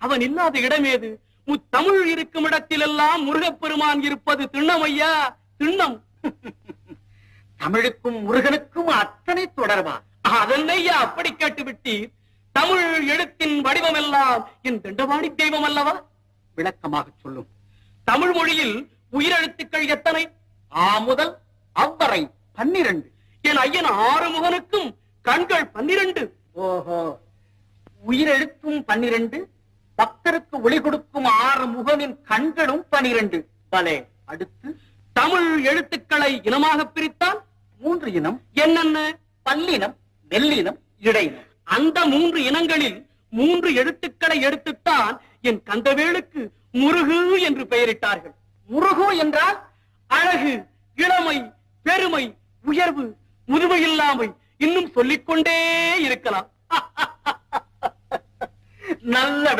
அவன் இல்லாத இடமேது? முத்தமிழ் இருக்கும் இடத்திலெல்லாம் முருகப்பெருமான் இருப்பது திண்ணம் ஐயா, திண்ணம். தமிழுக்கும் முருகனுக்கும் அத்தனை தொடர்பா? அதனையா அப்படி கேட்டுவிட்டீர்? தமிழ் எழுத்தின் வடிவம் எல்லாம் என் தண்டவாணி தெய்வம் அல்லவா? விளக்கமாக சொல்லும். தமிழ் மொழியில் உயிரெழுத்துக்கள் எத்தனை? ஆ முதல் அவ்வரை 12. என் ஐயன் ஆறுமுகனுக்கும் கண்கள் 12. ஓஹோ, உயிரெழுத்தும் 12, பக்தருக்கு ஒளி கொடுக்கும் ஆறுமுகனின் கண்களும் 12. பலே. அடுத்து தமிழ் எழுத்துக்களை இனமாக பிரித்தால் 3 இனம். என்னென்ன? பல்லினம், மெல்லினம், இடையினம். அந்த 3 இனங்களில் 3 எழுத்துக்களை எடுத்துத்தான் என் கந்தவேலுக்கு முருகு என்று பெயரிட்டார்கள். முருகு என்றால் அழகு, இளமை, பெருமை, உயர்வு, முதுமை இல்லாமை, இன்னும் சொல்லிக்கொண்டே இருக்கலாம். நல்ல